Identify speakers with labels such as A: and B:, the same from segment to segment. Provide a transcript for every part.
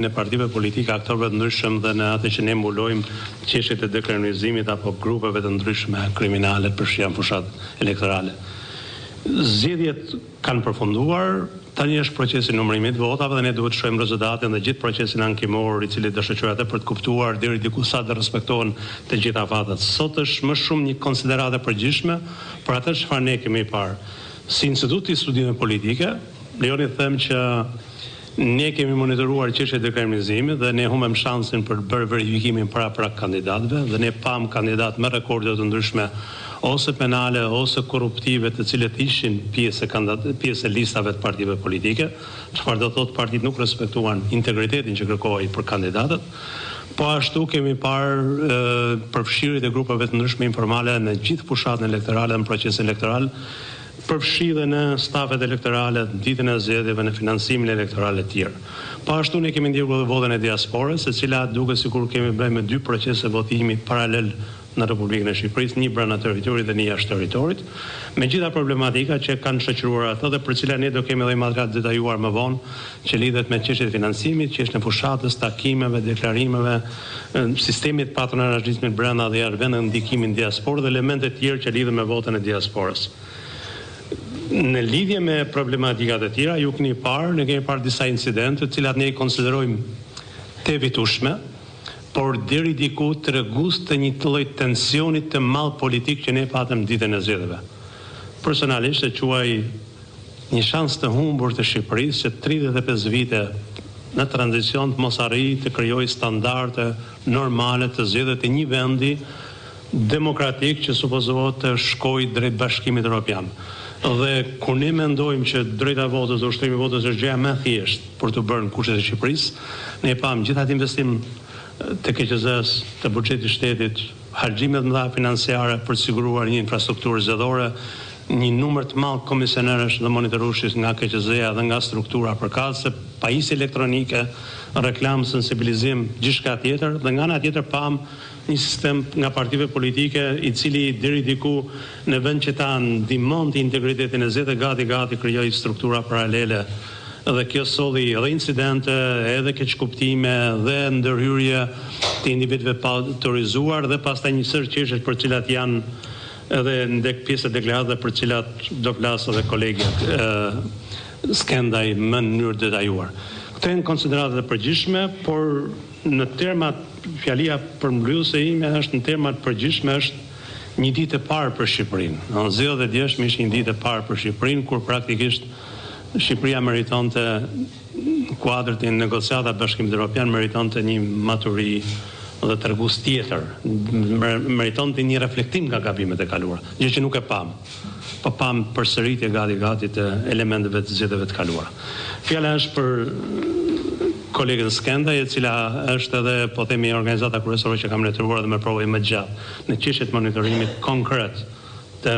A: në partive politike, aktorëve të ndryshëm dhe në atë që ne mbulojmë çështjet e dekriminalizimit apo grupeve të ndryshme kriminale për janë fushat elektorale. Zgjedhjet kanë përfunduar, tani është procesi numërimit votave dhe ne duhet të shohim rezultatin dhe gjithë procesin ankimor i cili do shoqërohet atë për të kuptuar deri diku sa të respektohen të gjitha fatat. Sot është më shumë një konsiderate përgjithshme për atë çfarë ne kemi parë. Si Instituti i Studive Politike, lejoni të them që ne kemi monitoruar çështjet e dekriminalizimit dhe ne humbëm shansin për të bërë verifikimin para kandidatëve dhe ne pam kandidatë me rekorde të ndryshme ose penale ose korruptive të cilët ishin pjesë e listave të partive politike, çfarë do thotë partitë nuk respektuan integritetin që kërkohej për kandidatët. Po ashtu kemi parë përfshirjet e grupeve të ndryshme informale në gjithë fushatën elektorale në procesin elektoral, përfshirë në stafet elektorale, ditën e zgjedhjeve, në financimin elektoral e tjerë. Po ashtu ne kemi ndjekur edhe votën e diasporës, e cila duket sikur kemi bërë me 2 procese votimi paralel në Republikën e Shqipërisë, një brenda territorit dhe një jashtë territorit, me gjitha problematika që kanë shoqëruar ato dhe për cilat ne do kemi edhe material detajuar më vonë, që lidhet me çështjet e financimit, çështjen e fushatës, takimeve, deklarimeve, sistemit patronazhizmit brenda dhe jashtë vendit, ndikimin diasporë dhe elemente të tjerë që lidhen me votën e diasporës. Në lidhje me problematikat e tjera, ju keni parë, ne kemi parë disa incidente, të cilat ne i konsiderojmë të evitueshme, por deri diku tregues të një lloj tensionit të madh politik që ne patëm ditën e zgjedhjeve. Personalisht e quaj një shans të humbur të Shqipërisë që 35 vite në tranzicion të mos arrijë të krijojë standarde normale të zgjedhjeve të një vendi demokratik që supozohet të shkojë drejt Bashkimit Evropian. Dhe kur ne mendojmë që drejta e votës dhe ushtrimi i votës është gjëja më e thjeshtë për të bërë në kushtet e Shqipërisë, ne pam gjithë atë investim të KQZ-s, të buxhetit të shtetit, harxhime të mëdha financiare për të siguruar një infrastrukturë zgjedhore, një numër të madh komisionerësh dhe monitorueshës nga KQZ-ja dhe nga struktura përkatëse, pajisje elektronike, reklam, sensibilizim, gjithçka tjetër, dhe nga ana tjetër pam një sistem nga partive politike i cili deri diku në vend që ta ndihmonte integritetin e zgjedhjeve gati krijoi struktura paralele dhe kjo solli edhe incidente, edhe keqkuptime dhe ndërhyrje të individëve pa autorizuar dhe pastaj një sër çështje për cilat janë edhe ndek pjesë deklaratave për cilat do flasë edhe kolegët Skendaj më në mënyrë detajuar. Këto janë konsiderata të përgjithshme, por në termat fjalia përmblyese ime është në termat përgjithshme është një ditë e parë për Shqipërinë. Në zgjedhjet e djeshme ishte një ditë e parë për Shqipërinë kur praktikisht Shqipëria meritonte kuadrët e negociata Bashkimit Evropian meritonte një maturi dhe tregues tjetër, meritonte një reflektim nga gabimet e kaluara, gjë që nuk e pam. Po pam përsëritje gati të elementeve të zgjedhjeve të kaluara. Fjala është për kolegën Skendaj, e cila është edhe po themi organizata kryesore që kam letëruar dhe me provoj më gjatë në çështjet monitorimit konkret të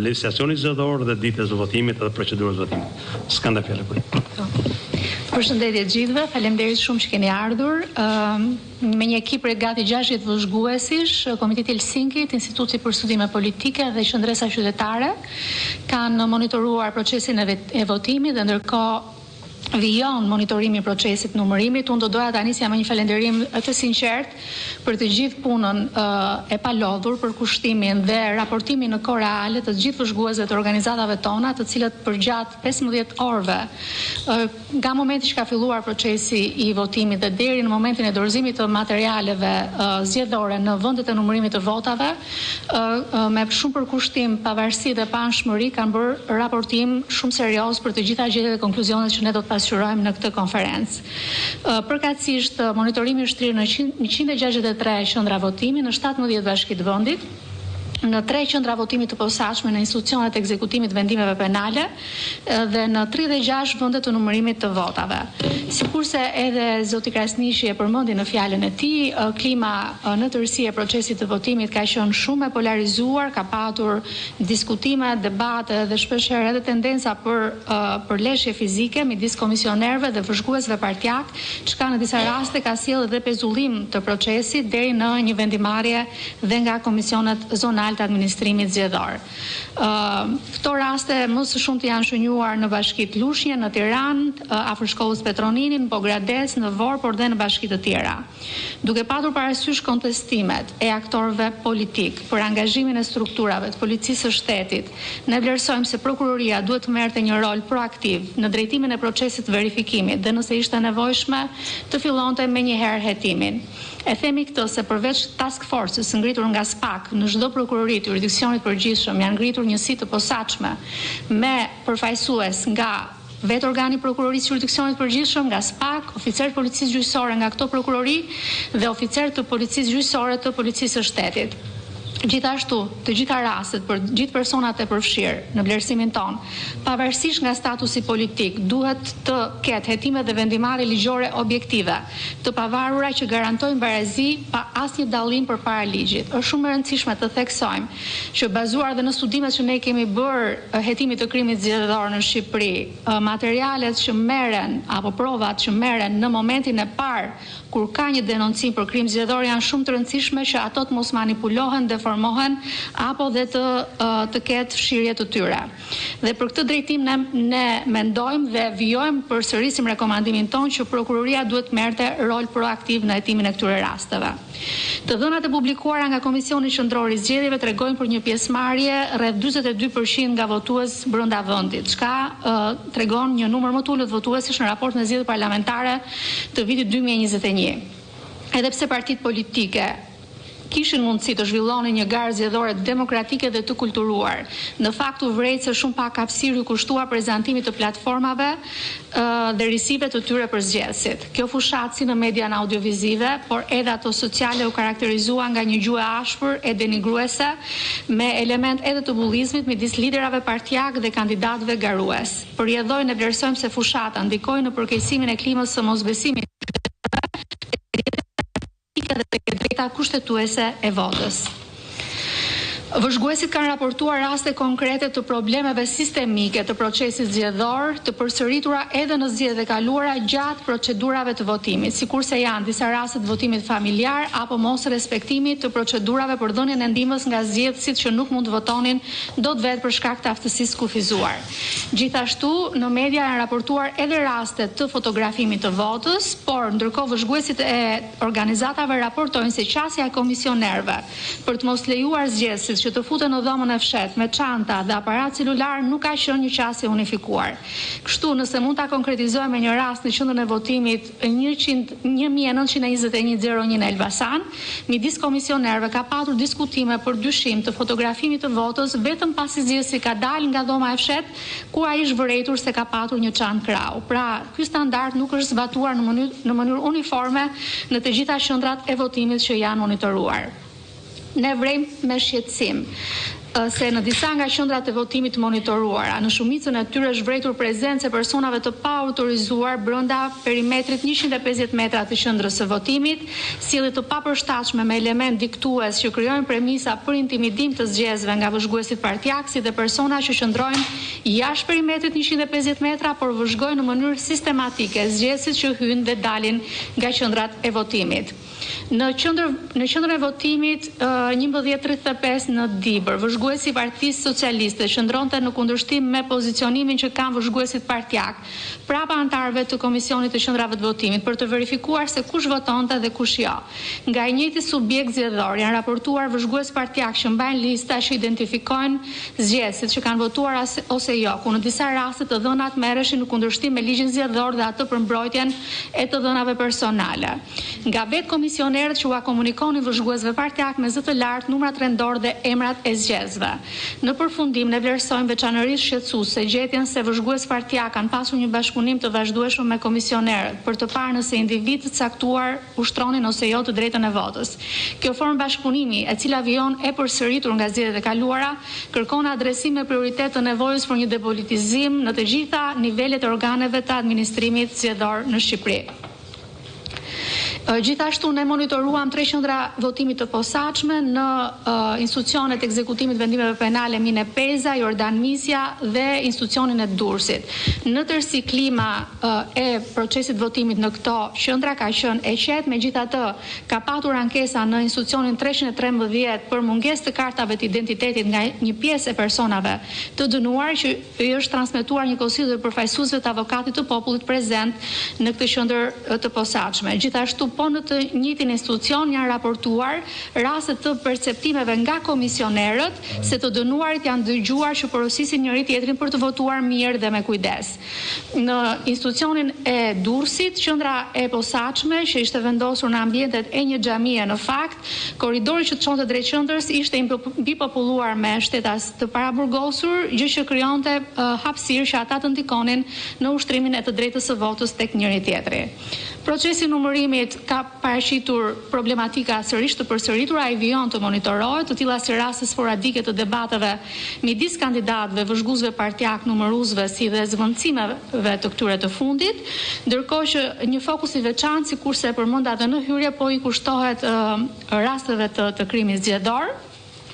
A: legislacionit zgjedhor dhe ditës së votimit dhe procedurës së votimit. Skendaj fjalë për.
B: Përshëndetje gjithëve, faleminderit shumë që keni ardhur. Me një ekip prej gati 60 vëzhguesish, Komiteti Helsinki, Instituti për Studime Politike dhe Qendresa Qytetare kanë monitoruar procesin e votimit dhe ndërkohë vijon monitorimi i procesit numërimit. Unë do doja ta nisja me një falënderim të sinqert për të gjithë punën e palodhur për kushtimin dhe raportimin në kohë reale të gjithë vëzhguesve të organizatave tona, të cilët përgjatë 15 orëve nga momenti që ka filluar procesi i votimit dhe deri në momentin e dorëzimit të materialeve zgjedhore në vendet e numërimit të votave, me shumë përkushtim, pavarësi dhe panshmëri, kanë bërë raportim shumë serioz për të gjitha gjetjet dhe konkluzionet që ne do të pasqyrojmë në këtë konferencë. Përkatësisht, monitorimi është thirrur në 163 qendra votimi në 17 bashki të vendit, në 3 qendra votimi të posaçme në institucionet e ekzekutimit vendimeve penale dhe në 36 vende të numërimit të votave. Sikurse edhe zoti Krasniqi e përmendi në fjalën e tij, klima në tërësi e procesit të votimit ka qenë shumë e polarizuar, ka patur diskutime, debate dhe shpeshherë edhe tendenca për leshje fizike midis komisionerëve dhe vëzhguesve partijak, çka në disa raste ka sjellë edhe pezullim të procesit deri në një vendimarrje dhe nga komisionet zonale kriminal të administrimit zgjedhor. Këto raste më së shumti janë shënjuar në bashkitë Lushnjë, në Tiranë, afër shkollës Petronini, në Pogrades, në Vor, por dhe në bashki të tjera. Duke patur parasysh kontestimet e aktorëve politik për angazhimin e strukturave të policisë së shtetit, ne vlerësojmë se prokuroria duhet të merrte një rol proaktiv në drejtimin e procesit të verifikimit dhe nëse ishte nevojshme të fillonte menjëherë hetimin. E themi këtë se përveç task force-s ngritur nga SPAK, në çdo prokurori të jurisdiksionit përgjithshëm janë ngritur njësi të posaçme me përfaqësues nga vetë organi prokurorisë jurisdiksionit përgjithshëm, nga SPAK, oficerë policisë gjyqësore nga këto prokurori dhe oficerë të policisë gjyqësore të policisë së shtetit. Gjithashtu, të gjitha rastet për gjithë personat e përfshirë në vlerësimin ton, pavarësisht nga statusi politik, duhet të ketë hetime dhe vendimare ligjore objektive, të pavarura që garantojnë barazi pa asnjë dallim përpara ligjit. Është shumë e rëndësishme të theksojmë që bazuar dhe në studimet që ne kemi bërë hetimit të krimit zgjedhor në Shqipëri, materialet që merren apo provat që merren në momentin e parë kur ka një denoncim për krim zgjedhor janë shumë të rëndësishme që ato të mos manipulohen, deformohen apo dhe të ketë fshirje të tyre. Dhe për këtë drejtim ne mendojmë dhe vijojmë përsërisim rekomandimin ton që prokuroria duhet merrte rol proaktiv në hetimin e këtyre rasteve. Të dhënat e publikuara nga Komisioni Qendror i Zgjedhjeve tregojnë për një pjesëmarrje rreth 42% nga votues brenda vendit, çka tregon një numër më të ulët votuesish në raport me zgjedhjet parlamentare të vitit 2021. Edhe pse partitë politike kishin mundësi të zhvillonin një garë zgjedhore demokratike dhe të kulturuar. Në fakt u vërejtë se shumë pak hapësirë u kushtua prezantimit të platformave dhe risive të tyre për zgjedhësit. Kjo fushat si në median audiovizive, por edhe ato sociale u karakterizua nga një gjuhë ashpër e denigruese me element edhe të bullizmit midis liderave partijak dhe kandidatëve garues. Përjedhojnë e vlerësojmë se fushata ndikojnë në përkeqësimin e klimës së mosbesimit dhe drejta kushtetuese e votës. Vëzhguesit kanë raportuar raste konkrete të problemeve sistemike të procesit zgjedhor, të përsëritura edhe në zgjedhjet e kaluara gjatë procedurave të votimit, sikurse janë disa raste të votimit familjar apo mos respektimit të procedurave për dhënien e ndihmës nga zgjedhësit që nuk mund të votonin dot vetë për shkak të aftësisë kufizuar. Gjithashtu, në media janë raportuar edhe raste të fotografimit të votës, por ndërkohë vëzhguesit e organizatave raportojnë se qasja e komisionerëve për të mos lejuar zgjedhësit që të futen në dhomën e fshet me çanta dhe aparat celular nuk ka qenë një qasje unifikuar. Kështu, nëse mund ta konkretizojmë një rast në qendrën e votimit 1921-01 në Elbasan, midis komisionerëve ka patur diskutime për dyshim të fotografimit të votës vetëm pasi zgjedhësi ka dalë nga dhoma e fshet ku ai është vërejtur se ka patur një çantë krau. Pra, ky standard nuk është zbatuar në mënyrë uniforme në të gjitha qendrat e votimit që janë monitoruar. Ne vrejmë me shqetësim se në disa nga qendrat e votimit monitoruara, në shumicën e tyre është vërejtur prezencë e personave të pa autorizuar brenda perimetrit 150 metra të qendrës së votimit, sjellje të papërshtatshme me element diktues që krijojnë premisa për intimidim të zgjedhësve nga vëzhguesit partijak, si dhe persona që qëndrojnë jashtë perimetrit 150 metra, por vëzhgojnë në mënyrë sistematike zgjedhësit që hyjnë dhe dalin nga qendrat e votimit. Në qendrën e votimit 11:35 në Dibër, vëzhguesi i Partisë Socialiste qëndronte në kundërshtim me pozicionimin që kanë vëzhguesit partijak prapa anëtarëve të komisionit të qendrave të votimit për të verifikuar se kush votonte dhe kush jo. Nga i njëjti subjekt zgjedhor janë raportuar vëzhgues partijak që mbajnë lista që identifikojnë zgjedhësit që kanë votuar ose jo, ku në disa raste të dhënat merreshin në kundërshtim me ligjin zgjedhor dhe atë për mbrojtjen e të dhënave personale. Nga vetë komisionerët që ua komunikonin vëzhguesve partijak me zë të lartë numrat rendor dhe emrat e zgjedhësve. Në përfundim ne vlerësojmë veçanërisht shqetësuese gjetjen se vëzhgues partijak kanë pasur një bashkëpunim të vazhdueshëm me komisionerët për të parë nëse individ të caktuar ushtronin ose jo të drejtën e votës. Kjo formë bashkëpunimi, e cila vijon e përsëritur nga zgjedhjet e kaluara, kërkon adresim me prioritet të nevojës për një depolitizim në të gjitha nivelet e organeve të administrimit zgjedhor në Shqipëri. Gjithashtu ne monitoruam 3 qendra votimi të posaçme në institucionet ekzekutimit vendimeve penale Mine Peza, Jordan Misja dhe institucionin e Durrësit. Në tërësi klima e procesit votimit në këto qendra ka qenë e qetë, megjithatë ka patur ankesa në institucionin 313 për mungesë të kartave të identitetit nga një pjesë e personave të dënuar që i është transmetuar një konsilje të përfaqësuesve të avokatit të popullit prezent në këtë qendër të posaçme. Gjithashtu po në të njëjtin institucion janë raportuar raste të perceptimeve nga komisionerët se të dënuarit janë dëgjuar që porosisin njëri tjetrin për të votuar mirë dhe me kujdes. Në institucionin e Durrësit, qendra e posaçme që ishte vendosur në ambientet e një xhamie, në fakt, korridori që çonte drejt qendrës ishte mbipopulluar me shtetas të paraburgosur, gjë që krijonte hapësirë që ata të ndikonin në ushtrimin e të drejtës së votës tek njëri tjetri. Procesi i numërimit ka paraqitur problematika sërish të përsëritura, ai vijon të monitorohet, të tilla si raste sporadike të debateve midis kandidatëve, vëzhguesve partijak, numëruesve si dhe zvendësimeve të këtyre të fundit, ndërkohë që një fokus i veçantë, sikurse e përmenda edhe në hyrje, po i kushtohet rasteve të krimit zgjedhor,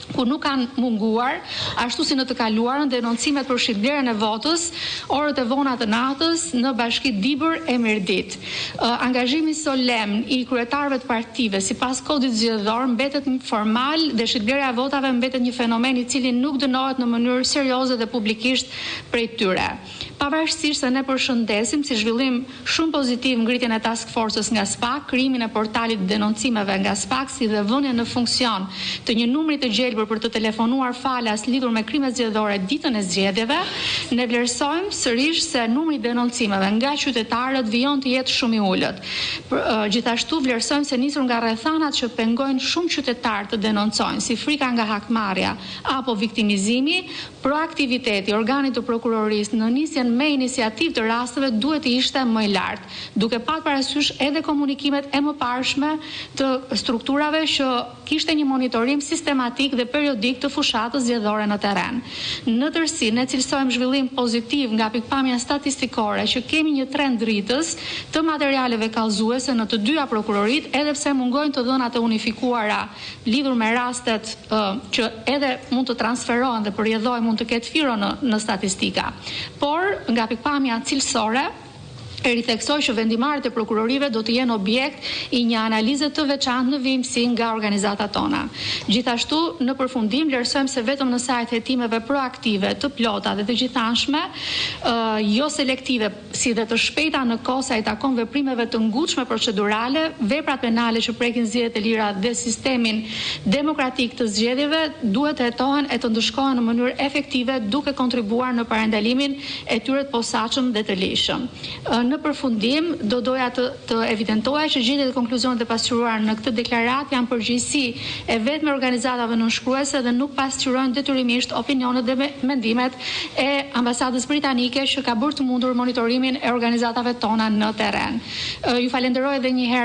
B: ku nuk kanë munguar, ashtu si në të kaluarën, denoncimet për shitblerjen e votës, orët e vona të natës në bashkitë Dibër e Mirdit. Angazhimi solemn i kryetarëve të partive sipas kodit zgjedhor mbetet formal dhe shitblerja e votave mbetet një fenomen i cili nuk dënohet në mënyrë serioze dhe publikisht prej tyre. Pavarësisht se ne përshëndesim si zhvillim shumë pozitiv ngritjen e task forces nga SPAK, krijimin e portalit denoncimeve nga SPAK, si dhe vënien në funksion të një numri të gjelbër për të telefonuar falas lidhur me krimet zgjedhore ditën e zgjedhjeve, ne vlerësojmë sërish se numri i denoncimeve nga qytetarët vijon të jetë shumë i ulët. Gjithashtu vlerësojmë se nisur nga rrethanat që pengojnë shumë qytetarë të denoncojnë, si frika nga hakmarrja apo viktimizimi, proaktiviteti i organit të prokurorisë në nisjen me iniciativë të rasteve duhet të ishte më i lartë, duke patur parasysh edhe komunikimet e mëparshme të strukturave që kishte një monitorim sistematik dhe periodik të fushatës zgjedhore në terren. Në tërësi, ne cilësojmë zhvillim pozitiv nga pikpamja statistikore që kemi një trend rritës të materialeve kallëzuese në të dyja prokurorit, edhe pse mungojnë të dhënat e unifikuara lidhur me rastet që edhe mund të transferohen dhe përjedhoj mund të ketë firo në statistika. Por nga pikpamja cilësore, e ritheksoj që vendimarrët e prokurorive do të jenë objekt i një analize të veçantë në vimësi nga organizatat tona. Gjithashtu, në përfundim, vlerësojmë se vetëm në sajt hetimeve proaktive, të plota dhe të gjithanshme, jo selektive, si dhe të shpejta në kohë sa i takon veprimeve të ngutshme procedurale, veprat penale që prekin zgjedhjet e lira dhe sistemin demokratik të zgjedhjeve duhet të hetohen e të ndëshkohen në mënyrë efektive duke kontribuar në parandalimin e tyre të posaçëm dhe të lishëm. Në përfundim, do doja të evidentoja që gjendjet e konkluzionet e pasqyruar në këtë deklaratë janë përgjegjësi e vetme organizatave nënshkruese dhe nuk pasqyrojnë detyrimisht opinionet dhe mendimet e ambasadës britanike që ka bërë të mundur monitorimin e organizatave tona në terren. Ju falenderoj edhe një herë